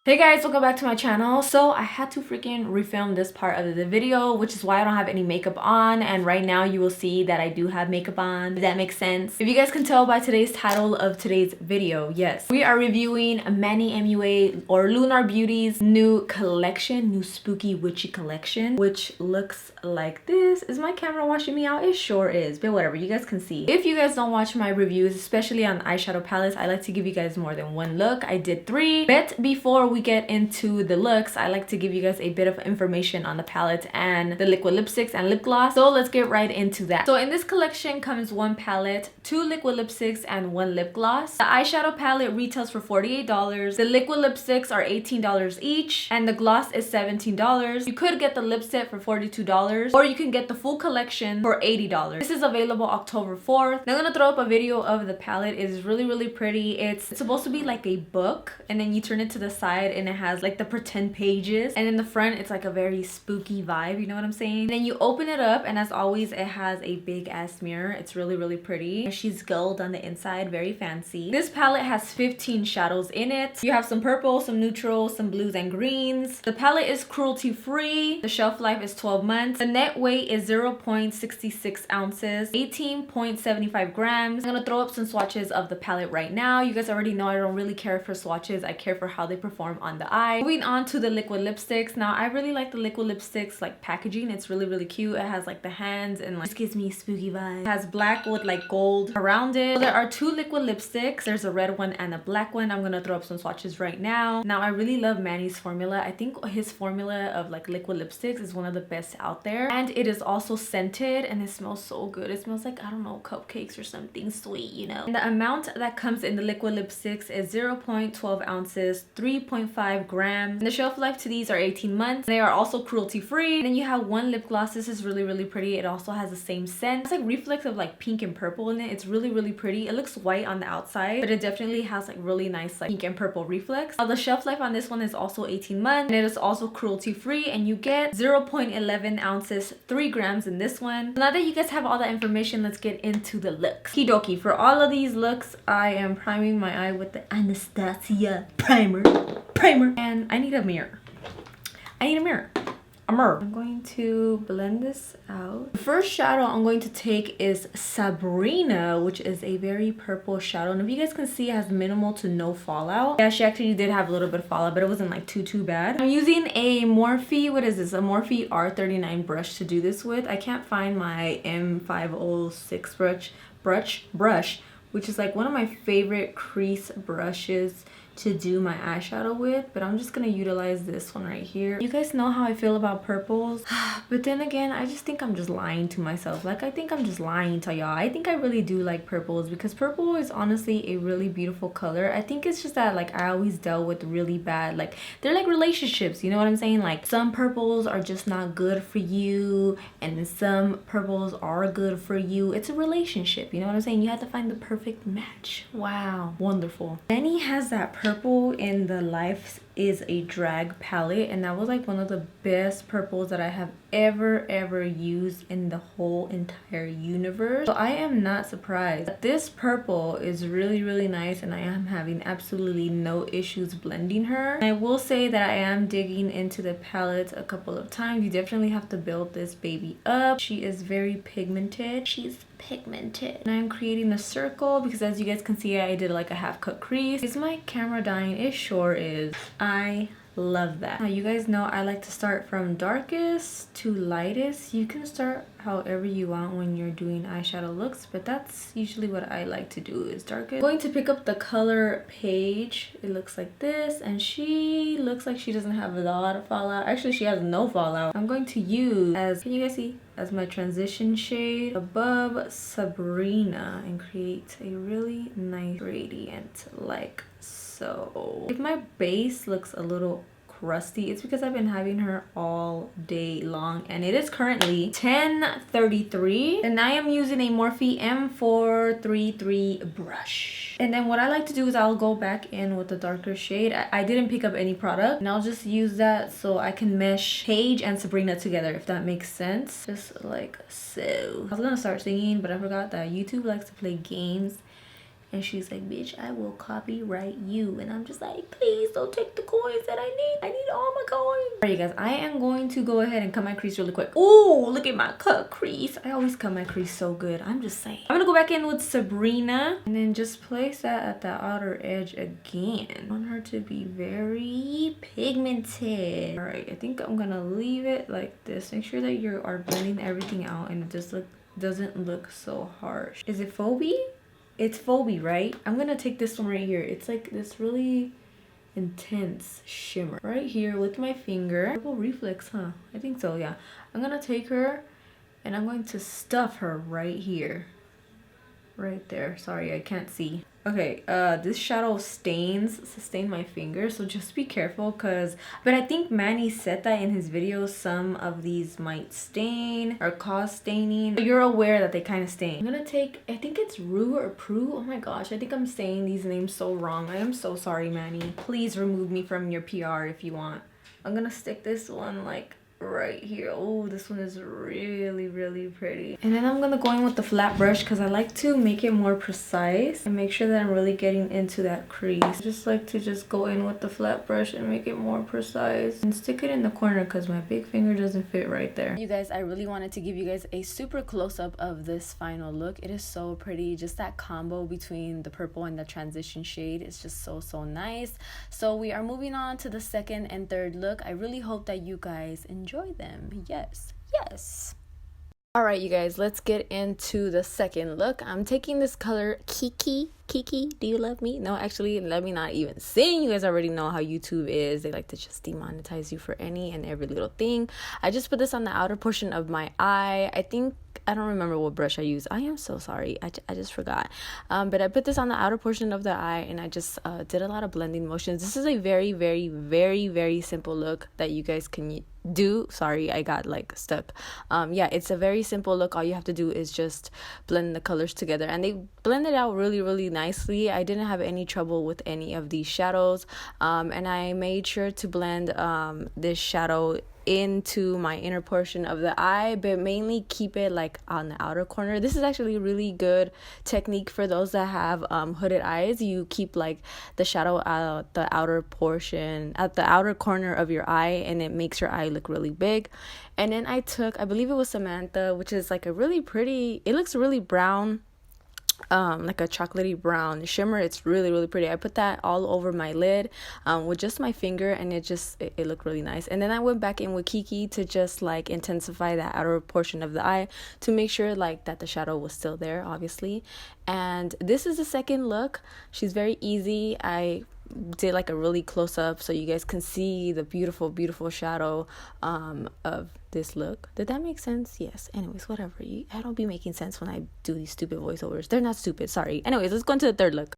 Hey guys, welcome back to my channel. So I had to freaking refilm this part of the video, which is why I don't have any makeup on, and right now you will see that I do have makeup on, if that makes sense. If you guys can tell by today's title of today's video, yes, we are reviewing Manny MUA or Lunar Beauty's new collection, new spooky witchy collection, which looks like this. Is my camera watching me out? It sure is, but whatever, you guys can see. If you guys don't watch my reviews, especially on eyeshadow palettes, I like to give you guys more than one look. I did 3, but before we get into the looks, I like to give you guys a bit of information on the palette and the liquid lipsticks and lip gloss. So let's get right into that. So in this collection comes 1 palette, 2 liquid lipsticks, and 1 lip gloss. The eyeshadow palette retails for $48. The liquid lipsticks are $18 each, and the gloss is $17. You could get the lip set for $42, or you can get the full collection for $80. This is available October 4th. I'm gonna throw up a video of the palette. It is really pretty. It's supposed to be like a book, and then you turn it to the side and it has like the pretend pages, and in the front it's like a very spooky vibe, you know what I'm saying? And then you open it up, and as always it has a big ass mirror. It's really pretty. She's gold on the inside, very fancy. This palette has 15 shadows in it. You have some purple, some neutral, some blues and greens. The palette is cruelty free. The shelf life is 12 months. The net weight is 0.66 ounces, 18.75 grams. I'm gonna throw up some swatches of the palette right now. You guys already know I don't really care for swatches. I care for how they perform on the eye. Moving on to the liquid lipsticks. Now I really like the liquid lipsticks like packaging. It's really cute. It has like the hands and like, this gives me spooky vibe. It has black with like gold around it. So there are 2 liquid lipsticks. There's a red one and a black one. I'm gonna throw up some swatches right now. Now I really love Manny's formula. I think his formula of like liquid lipsticks is one of the best out there, and it is also scented and it smells so good. It smells like, I don't know, cupcakes or something sweet, you know. And the amount that comes in the liquid lipsticks is 0.12 ounces, 3.5 grams. And the shelf life to these are 18 months. They are also cruelty free. And then you have 1 lip gloss. This is really pretty. It also has the same scent. It's like reflex of like pink and purple in it. It's really pretty. It looks white on the outside, but it definitely has like really nice like pink and purple reflex. The shelf life on this one is also 18 months, and it is also cruelty free, and you get 0.11 ounces, 3 grams in this one. Now that you guys have all that information, let's get into the looks. Kidoki, for all of these looks, I am priming my eye with the Anastasia primer, and I need a mirror. I'm going to blend this out. The first shadow I'm going to take is Sabrina, which is a very purple shadow. And if you guys can see, it has minimal to no fallout. Yeah, she actually did have a little bit of fallout, but it wasn't like too bad. I'm using a Morphe, what is this? A Morphe R39 brush to do this with. I can't find my M506 brush, which is like one of my favorite crease brushes to do my eyeshadow with, but I'm just gonna utilize this one right here. You guys know how I feel about purples, but then again, I just think I'm just lying to myself. Like, I think I'm just lying to y'all. I think I really do like purples, because purple is honestly a really beautiful color. I think it's just that like I always dealt with really bad, like they're like relationships, you know what I'm saying? Like some purples are just not good for you, and then some purples are good for you. It's a relationship, you know what I'm saying? You have to find the perfect match. Wow, wonderful. Benny has that purple in the Life is a Drag palette, and that was like one of the best purples that I have ever used in the whole entire universe. So I am not surprised. This purple is really nice, and I am having absolutely no issues blending her. And I will say that I am digging into the palette a couple of times. You definitely have to build this baby up. She is very pigmented. She's pigmented. And I'm creating a circle because, as you guys can see, I did like a half cut crease. Is my camera dying? It sure is. I love that. Now you guys know I like to start from darkest to lightest. You can start however you want when you're doing eyeshadow looks, but that's usually what I like to do, is darkest. I'm going to pick up the color Page. It looks like this, and she looks like she doesn't have a lot of fallout. Actually, she has no fallout. I'm going to use, as can you guys see, as my transition shade above Sabrina, and create a really nice gradient like so. If my base looks a little crusty, it's because I've been having her all day long, and it is currently 10:33, and I am using a Morphe M433 brush. And then what I like to do is I'll go back in with the darker shade. I didn't pick up any product, and I'll just use that so I can mesh Paige and Sabrina together, if that makes sense. Just like so. I was gonna start singing, but I forgot that YouTube likes to play games And she's like, bitch, I will copyright you. And I'm just like, please don't take the coins that I need. I need all my coins. All right, you guys, I am going to go ahead and cut my crease really quick. Ooh, look at my cut crease. I always cut my crease so good. I'm just saying. I'm gonna go back in with Sabrina and then just place that at the outer edge again. I want her to be very pigmented. All right, I think I'm gonna leave it like this. Make sure that you are blending everything out and it just doesn't look so harsh. Is it Phoebe? It's Phoebe, right? I'm gonna take this one right here. It's like this really intense shimmer right here with my finger. Purple reflex, huh? I think so, yeah. I'm gonna take her and I'm going to stuff her right here. Right there. Sorry, I can't see. Okay, this shadow stain my finger, so just be careful but I think Manny said that in his video, some of these might stain or cause staining. But you're aware that they kind of stain. I'm gonna take, I think it's Rue or Prue. Oh my gosh, I think I'm saying these names so wrong. I am so sorry, Manny. Please remove me from your PR if you want. I'm gonna stick this one like right here. Oh, this one is really pretty. And then I'm gonna go in with the flat brush because I like to make it more precise and make sure that I'm really getting into that crease. I just like to just go in with the flat brush and make it more precise and stick it in the corner because my big finger doesn't fit right there. You guys, I really wanted to give you guys a super close-up of this final look. It is so pretty. Just that combo between the purple and the transition shade is just so nice. So we are moving on to the second and third look. I really hope that you guys enjoy them. Yes. All right, you guys, let's get into the second look. I'm taking this color Kiki, do you love me? No, actually, let me not even sing. You guys already know how YouTube is. They like to just demonetize you for any and every little thing. I just put this on the outer portion of my eye. I don't remember what brush I use. I am so sorry. I just forgot. But I put this on the outer portion of the eye and I just did a lot of blending motions. This is a very simple look that you guys can do. Sorry, I got like stuck. Yeah, it's a very simple look. All you have to do is just blend the colors together and they blended out really nicely. I didn't have any trouble with any of these shadows. And I made sure to blend this shadow into my inner portion of the eye, but mainly keep it like on the outer corner. This is actually a really good technique for those that have hooded eyes. You keep like the shadow at the outer portion, at the outer corner of your eye, and it makes your eye look really big. And then I took, I believe it was Samantha, which is like a really pretty, it looks really brown, like a chocolatey brown shimmer. It's really pretty. I put that all over my lid with just my finger, and it looked really nice. And then I went back in with Kiki to just like intensify that outer portion of the eye to make sure like that the shadow was still there, obviously. And this is the second look. She's very easy. I did like a really close up so you guys can see the beautiful shadow of this look. Did that make sense? Yes. Anyways, whatever. I don't be making sense when I do these stupid voiceovers. They're not stupid, sorry. Anyways, let's go into the third look.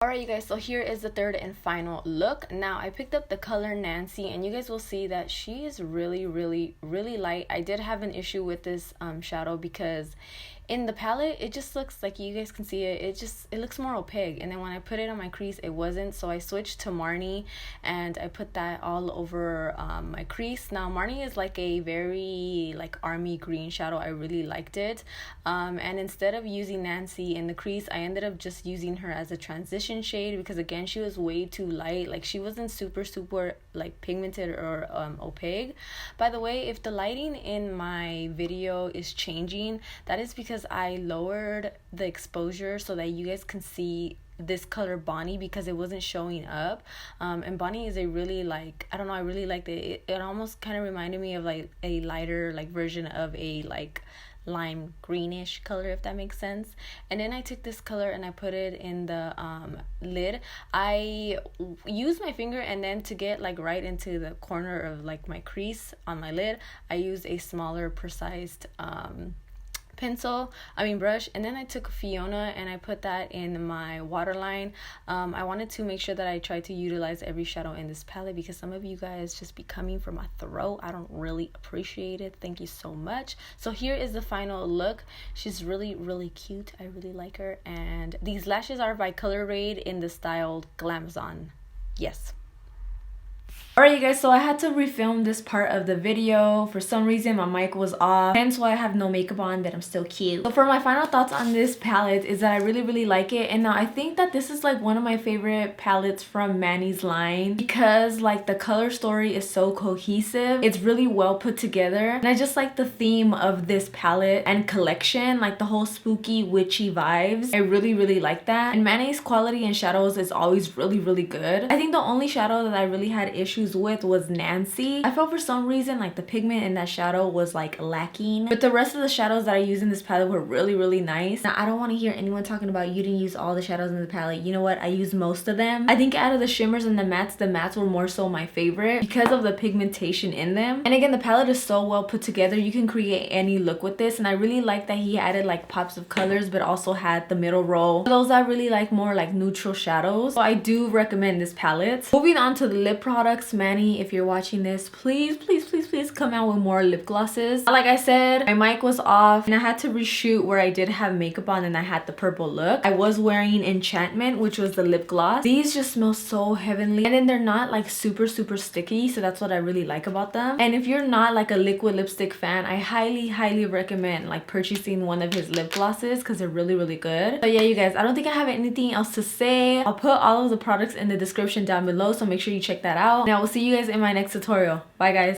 Alright, you guys, so here is the third and final look. Now I picked up the color Nancy, and you guys will see that she is really light. I did have an issue with this shadow because in the palette it just looks like, you guys can see it looks more opaque, and then when I put it on my crease it wasn't. So I switched to Marnie and I put that all over my crease. Now Marnie is like a very like army green shadow. I really liked it, and instead of using Nancy in the crease, I ended up just using her as a transition shade because again she was way too light. Like she wasn't super like pigmented or opaque. By the way, if the lighting in my video is changing, that is because I lowered the exposure so that you guys can see this color Bonnie because it wasn't showing up. And Bonnie is a really like, I don't know, I really liked it. It almost kind of reminded me of like a lighter like version of a like lime greenish color, if that makes sense. And then I took this color and I put it in the lid. I used my finger, and then to get like right into the corner of like my crease on my lid, I used a smaller precise brush, and then I took Fiona and I put that in my waterline. I wanted to make sure that I tried to utilize every shadow in this palette because some of you guys just be coming for my throat. I don't really appreciate it. Thank you so much. So here is the final look. She's really cute. I really like her, and these lashes are by Color Raid in the style Glamazon. Yes. Alright you guys, so I had to refilm this part of the video. For some reason my mic was off, hence why I have no makeup on, but I'm still cute. So for my final thoughts on this palette is that I really like it. And now I think that this is like one of my favorite palettes from Manny's line, because like the color story is so cohesive. It's really well put together, and I just like the theme of this palette and collection, like the whole spooky witchy vibes. I really like that. And Manny's quality in shadows is always really good. I think the only shadow that I really had issues with was Nancy. I felt for some reason like the pigment in that shadow was like lacking, but the rest of the shadows that I use in this palette were really nice. Now I don't want to hear anyone talking about you didn't use all the shadows in the palette. You know what, I used most of them. I think out of the shimmers and the mattes were more so my favorite because of the pigmentation in them. And again, the palette is so well put together. You can create any look with this, and I really like that he added like pops of colors but also had the middle row. For those that really like more like neutral shadows, so I do recommend this palette. Moving on to the lip products, Manny, if you're watching this, please come out with more lip glosses. Like I said, my mic was off and I had to reshoot where I did have makeup on and I had the purple look. I was wearing Enhancement, which was the lip gloss. These just smell so heavenly, and then they're not like super sticky, so that's what I really like about them. And if you're not like a liquid lipstick fan, I highly recommend like purchasing one of his lip glosses because they're really good. But yeah you guys, I don't think I have anything else to say. I'll put all of the products in the description down below, so make sure you check that out, and I will see you guys in my next tutorial. Bye guys.